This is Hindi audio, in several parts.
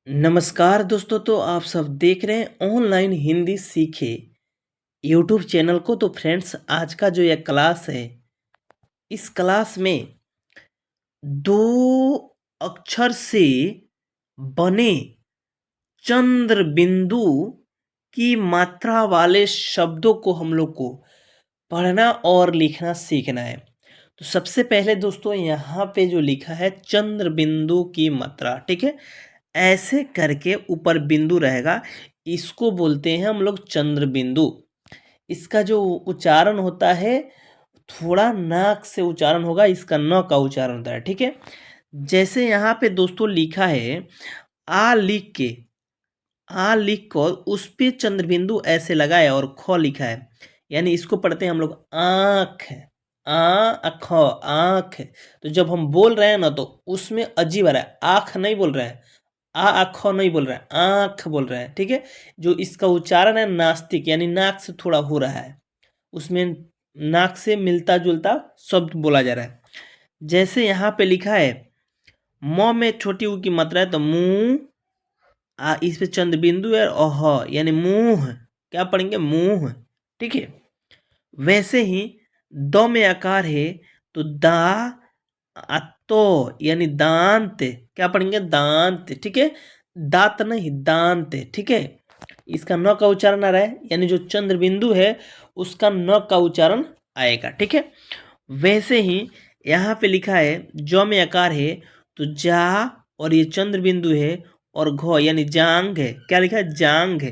नमस्कार दोस्तों। तो आप सब देख रहे हैं ऑनलाइन हिंदी सीखे यूट्यूब चैनल को। तो फ्रेंड्स, आज का जो यह क्लास है, इस क्लास में दो अक्षर से बने चंद्र बिंदु की मात्रा वाले शब्दों को हम लोग को पढ़ना और लिखना सीखना है। तो सबसे पहले दोस्तों, यहाँ पे जो लिखा है चंद्र बिंदु की मात्रा, ठीक है, ऐसे करके ऊपर बिंदु रहेगा, इसको बोलते हैं हम लोग चंद्र बिंदु। इसका जो उच्चारण होता है, थोड़ा नाक से उच्चारण होगा, इसका न का उच्चारण होता है, ठीक है। जैसे यहाँ पे दोस्तों लिखा है आ लिख कर उस पे चंद्र बिंदु ऐसे लगाए और ख लिखा है, यानी इसको पढ़ते हैं हम लोग आँख। आँख आँख। तो जब हम बोल रहे हैं ना, तो उसमें अजीब आ रहा है, आँख नहीं बोल रहे हैं, आँख नहीं बोल रहे हैं, आँख बोल रहे हैं, ठीक है। जो इसका उच्चारण है नास्तिक, यानी नाक से थोड़ा हो रहा है, उसमें नाक से मिलता जुलता शब्द बोला जा रहा है। जैसे यहाँ पे लिखा है म में छोटी ऊ की मात्रा है, तो मुंह, इस पे चंद्र बिंदु है, और यानी मुंह, क्या पढ़ेंगे, मुंह, ठीक है। वैसे ही द में आकार है, तो दा, तो यानी दांत, क्या पढ़ेंगे, दांत, ठीक है। दांत नहीं, दांत, ठीक है। इसका न का उच्चारण आ रहा है, यानी जो चंद्र बिंदु है उसका न का उच्चारण आएगा, ठीक है। वैसे ही यहाँ पे लिखा है ज में आकार है, तो जा, और ये चंद्र बिंदु है, और घ यानी जांग है, क्या लिखा है, जांग है,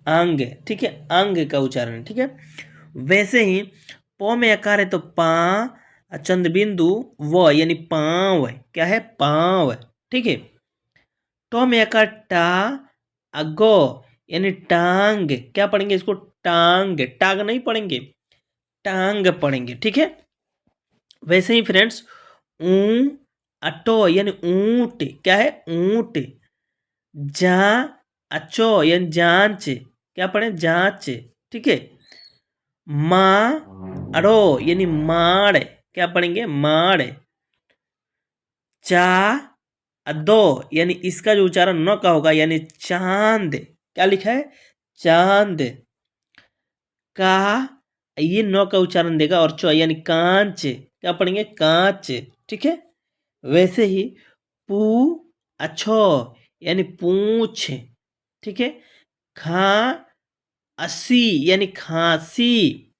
अंग, ठीक है, अंग का उच्चारण है, ठीक है। वैसे ही प में आकार है, तो पा, चंद्र बिंदु व यानी पाँव, क्या है, पाँव, ठीक है। ट में आकार टा, गो यानी टांग, क्या पढ़ेंगे इसको, टांग, टांग नहीं पढ़ेंगे, टांग पढ़ेंगे, ठीक है। वैसे ही फ्रेंड्स ऊ, अटो यानी ऊंट, क्या है, ऊंट। जा, अचो यानी जांच, क्या पढ़े, जांच, ठीक है। माँ, अड़ो यानी माड़, क्या पढ़ेंगे, माड़। चा, अदो यानी इसका जो उच्चारण न का होगा, यानी चांद, क्या लिखा है, चांद। का, ये न का उच्चारण देगा, और चौ यानी कांच, क्या पढ़ेंगे, कांच, ठीक है। वैसे ही पू, अच्छो यानी पूछ, ठीक है। खा, असी यानी खांसी।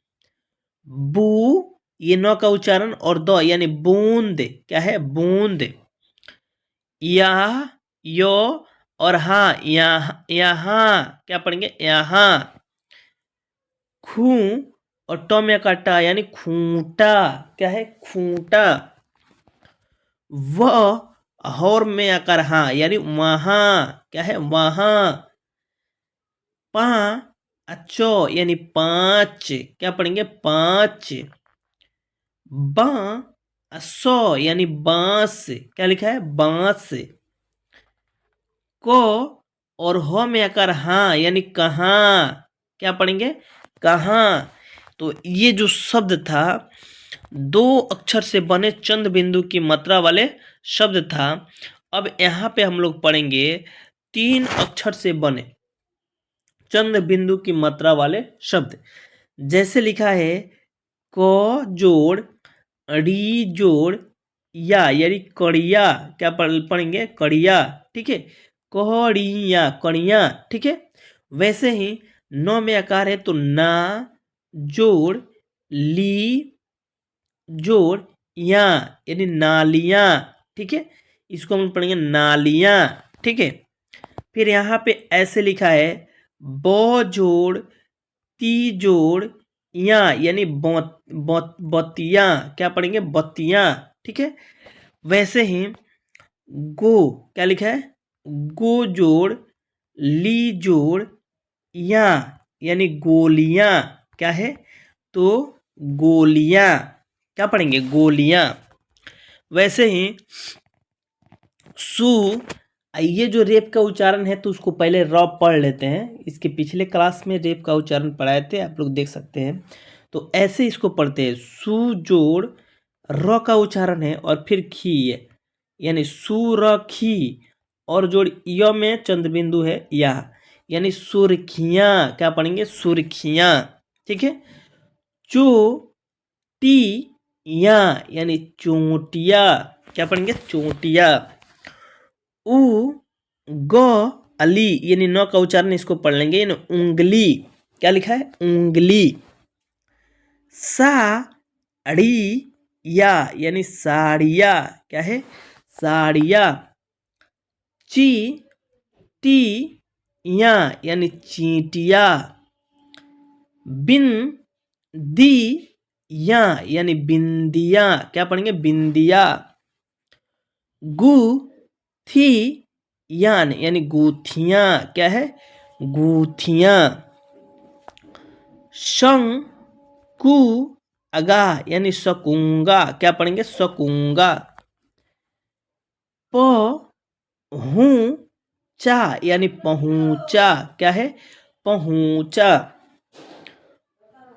बू, ये न का उच्चारण, और द यानी बूंद, क्या है, बूंद। या, यो, और हाँ, यहाँ, यहाँ, क्या पढ़ेंगे, यहाँ। खू, और ट में काटा यानी खूंटा, क्या है, खूंटा। व, और में आकर हाँ, यानी वहाँ, क्या है, वहाँ। पा, अच्छो यानी पांच, क्या पढ़ेंगे, पांच। बा, असो यानी बांस, क्या लिखा है, बांस। को, और हो में आकर हाँ, यानी कहाँ, क्या पढ़ेंगे, कहाँ। तो ये जो शब्द था, दो अक्षर से बने चंद्र बिंदु की मात्रा वाले शब्द था। अब यहाँ पे हम लोग पढ़ेंगे तीन अक्षर से बने चंद्र बिंदु की मात्रा वाले शब्द। जैसे लिखा है क जोड़, री जोड़, या यानी कड़िया, क्या पढ़ेंगे, कड़िया, ठीक है। कड़िया, कड़िया, ठीक है। वैसे ही न में आकार है, तो ना जोड़, ली जोड़, या यानी नालियां, ठीक है। इसको हम पढ़ेंगे नालियां, ठीक है। फिर यहाँ पे ऐसे लिखा है ब जोड़, ती जोड़, या यानी बत्तियां, क्या पढ़ेंगे, बत्तियां, ठीक है। वैसे ही गो, क्या लिखा है, गो जोड़, ली जोड़, या यानी गोलियां, क्या है, तो गोलियां, क्या पढ़ेंगे, गोलियां। वैसे ही सु, ये जो रेप का उच्चारण है, तो उसको पहले र पढ़ लेते हैं। इसके पिछले क्लास में रेप का उच्चारण पढ़ाए थे, आप लोग देख सकते हैं। तो ऐसे इसको पढ़ते हैं, सु जोड़, र का उच्चारण है, और फिर खी, यानी सुरखी, और जोड़ य में चंद्र बिंदु है यहाँ, यानी सुर्खियाँ। क्या पढ़ेंगे? सुर्खियाँ। ठीक है। चोटियाँ यानी चोटिया। क्या पढ़ेंगे? चोटिया। उ ग अली यानी न का उच्चारण इसको पढ़ लेंगे, यानी उंगली। क्या लिखा है? उंगली। साड़िया यानी साड़िया। क्या है? साड़िया। चीटियाँ यानी चींटिया। बिंदियाँ यानी बिंदिया। क्या पढ़ेंगे? बिंदिया। गुथियाँ यानी गुथियाँ। क्या है? गुथियाँ। शंकुआ यानी शकुंगा। क्या पढ़ेंगे? शकुंगा। पहुँचा यानी पहुँचा। क्या है? पहुँचा।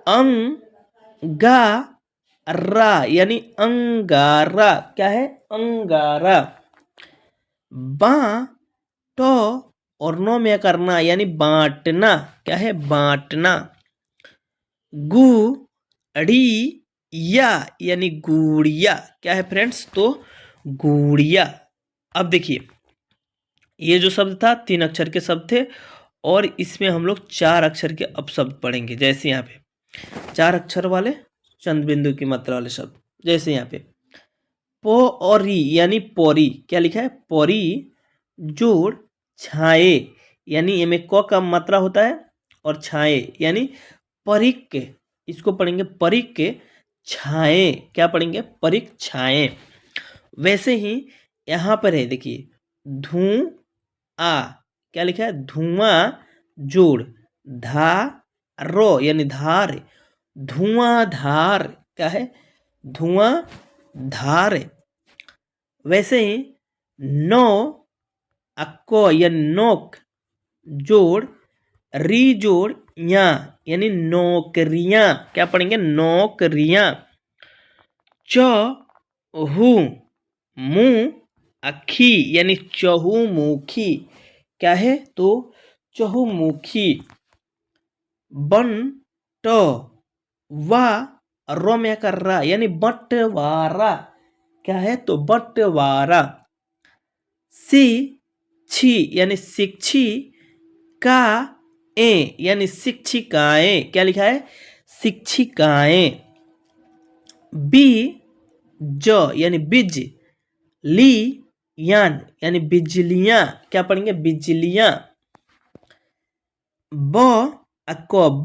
अंगारा यानी अंगारा। क्या है? अंगारा। बाँटो और नो में करना यानी बांटना। क्या है? बांटना। गुड़िया यानी गुड़िया। क्या है फ्रेंड्स? तो गुड़िया। अब देखिए, ये जो शब्द था 3 अक्षर के शब्द थे, और इसमें हम लोग 4 अक्षर के अपशब्द पढ़ेंगे। जैसे यहाँ पे 4 अक्षर वाले चंद्र बिंदु की मात्रा वाले शब्द, जैसे यहाँ पे पोरी यानी पौरी। क्या लिखा है? पौरी जोड़ छाए यानी इनमें क का मात्रा होता है, और छाए यानी परिक। इसको पढ़ेंगे परिक छाए। क्या पढ़ेंगे? परिक छाए। वैसे ही यहाँ पर है, देखिए धुआं। क्या लिखा है? धुआं जोड़ धारो यानी धार। धुआंधार। क्या है? धुआंधार। वैसे ही नो अक्को या नोक जोड़ री जोड़ या यानी नौकरियां। क्या पढ़ेंगे? नौकरियां। चहु मुँह अखी यानी चहुमुखी। क्या है? तो चहुमुखी। बंट वा रो में कर रहा यानी बंटवारा। क्या है? तो बंटवारा। छी यानी शिक्षी का ए यानी शिक्षिकाएं। क्या लिखा है? शिक्षिकाएं। बीज यानी बीज ली यानी बिजलियां। क्या पढ़ेंगे? बिजलियां।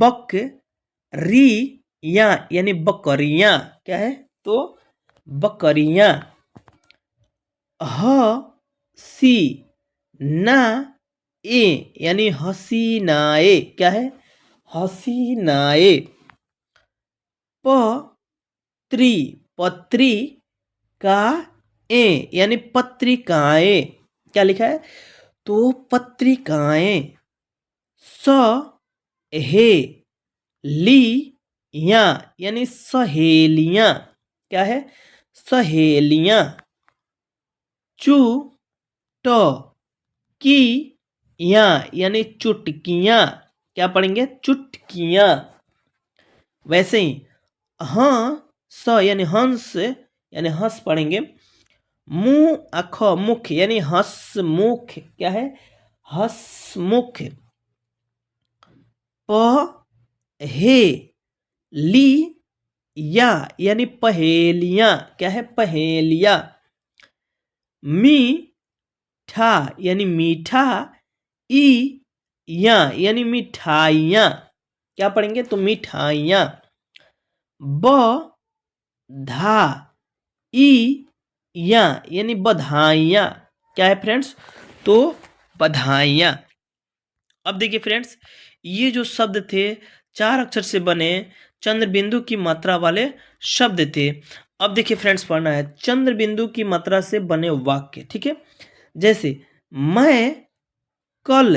बक री यानी बकरियां। क्या है? तो बकरियां। हसी ना ए यानी हसीनाए। क्या है? हसीनाए। पत्री पत्री का ए यानी पत्रिकाएं। क्या लिखा है? तो पत्रिकाएं। सहेलियां यानी सहेलियां। क्या है? सहेलियां। चुटकियां यानी चुटकियां। क्या पढ़ेंगे? चुटकियां। वैसे ही हंस यानी हंस यानी हंस पढ़ेंगे। मुख मुख यानी हंसमुख। क्या है? हंसमुख। पहेलियां यानी पहेलियां। क्या है? पहेलियां। मीठा यानी मीठा। यानी मिठाइयाँ। क्या पढ़ेंगे? तो मिठाइयाँ। यानी बधाइयाँ। क्या है फ्रेंड्स? तो बधाइयाँ। अब देखिए फ्रेंड्स, ये जो शब्द थे 4 अक्षर से बने चंद्र बिंदु की मात्रा वाले शब्द थे। अब देखिए फ्रेंड्स, पढ़ना है चंद्र बिंदु की मात्रा से बने वाक्य। ठीक है। जैसे मैं कल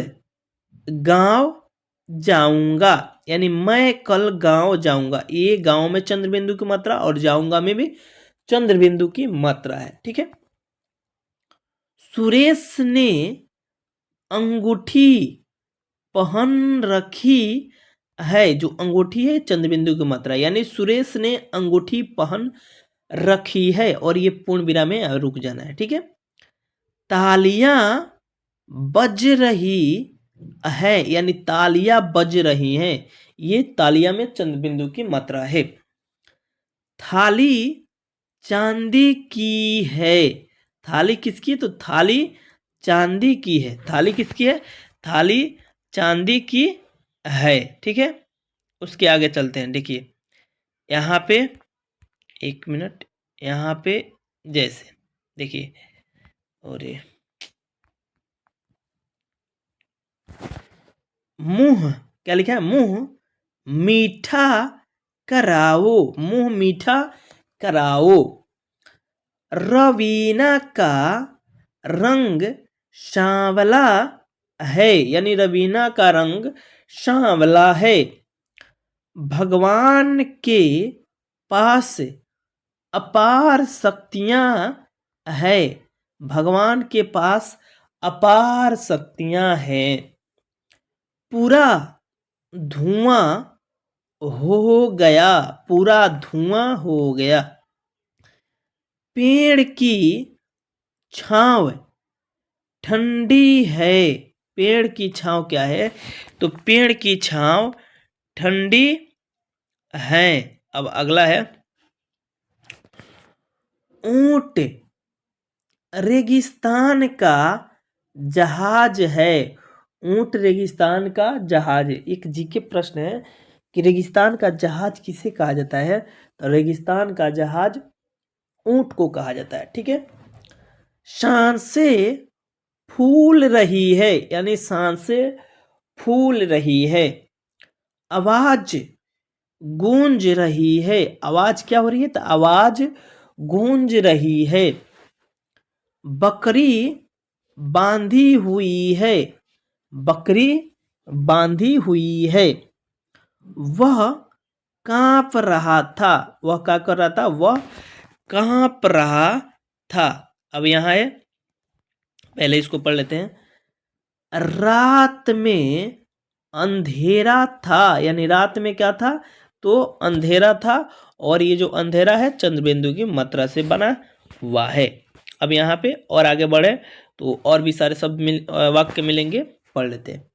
गांव जाऊंगा, यानी मैं कल गांव जाऊंगा। ये गांव में चंद्र बिंदु की मात्रा और जाऊंगा में भी चंद्र बिंदु की मात्रा है। ठीक है। सुरेश ने अंगूठी पहन रखी है। जो अंगूठी है चंद्रबिंदु की मात्रा, यानी सुरेश ने अंगूठी पहन रखी है, और ये पूर्ण विराम में रुक जाना है। ठीक है। तालियां बज रही है, यानी तालियां बज रही हैं, ये तालियां में चंद्रबिंदु की मात्रा है। थाली चांदी की है। थाली किसकी है? तो थाली चांदी की है। थाली किसकी है? थाली चांदी की है। ठीक है। उसके आगे चलते हैं। देखिए यहाँ पे, एक मिनट, यहाँ पे जैसे देखिए, और मुंह क्या लिखा है? मुंह मीठा कराओ, मुंह मीठा कराओ। रवीना का रंग सांवला है, यानी रवीना का रंग सांवला है। भगवान के पास अपार शक्तियां है। भगवान के पास अपार शक्तियां हैं। पूरा धुआं हो गया, पूरा धुआं हो गया। पेड़ की छांव ठंडी है। पेड़ की छांव क्या है? तो पेड़ की छांव ठंडी है। अब अगला है, ऊंट रेगिस्तान का जहाज है। ऊंट रेगिस्तान का जहाज है। एक जीके प्रश्न है कि रेगिस्तान का जहाज किसे कहा जाता है? तो रेगिस्तान का जहाज ऊंट को कहा जाता है। ठीक है। सांसें फूल रही है, यानी सांसें फूल रही है। आवाज गूंज रही है। आवाज क्या हो रही है? तो आवाज गूंज रही है। बकरी बांधी हुई है। बकरी बांधी हुई है। वह कांप रहा था। वह क्या कर रहा था? वह कांप रहा था। अब यहाँ है, पहले इसको पढ़ लेते हैं। रात में अंधेरा था, यानी रात में क्या था? तो अंधेरा था, और ये जो अंधेरा है चंद्रबिंदु की मात्रा से बना हुआ है। अब यहाँ पे और आगे बढ़े तो और भी सारे शब्द वाक्य मिलेंगे, पढ़ लेते हैं।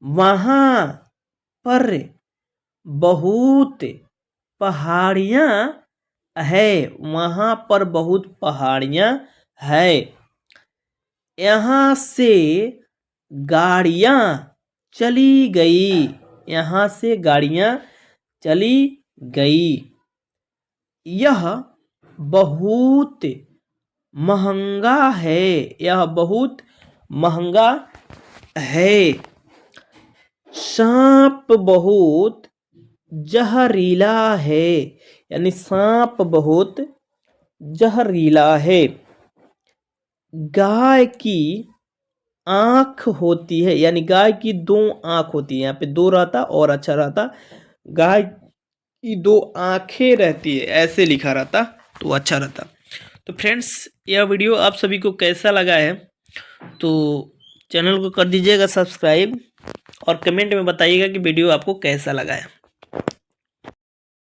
वहां पर बहुत पहाड़ियां है। वहां पर बहुत पहाड़ियां है। यहाँ से गाड़ियां चली गई। यहाँ से गाड़ियां चली गई। यह बहुत महंगा है। यह बहुत महंगा है। सांप बहुत जहरीला है, यानी सांप बहुत जहरीला है। गाय की आंख होती है, यानी गाय की 2 आंख होती है। यहाँ पे 2 रहता और अच्छा रहता, गाय की 2 आंखें रहती है, ऐसे लिखा रहता तो अच्छा रहता। तो फ्रेंड्स, यह वीडियो आप सभी को कैसा लगा है? तो चैनल को कर दीजिएगा सब्सक्राइब, और कमेंट में बताइएगा कि वीडियो आपको कैसा लगा है।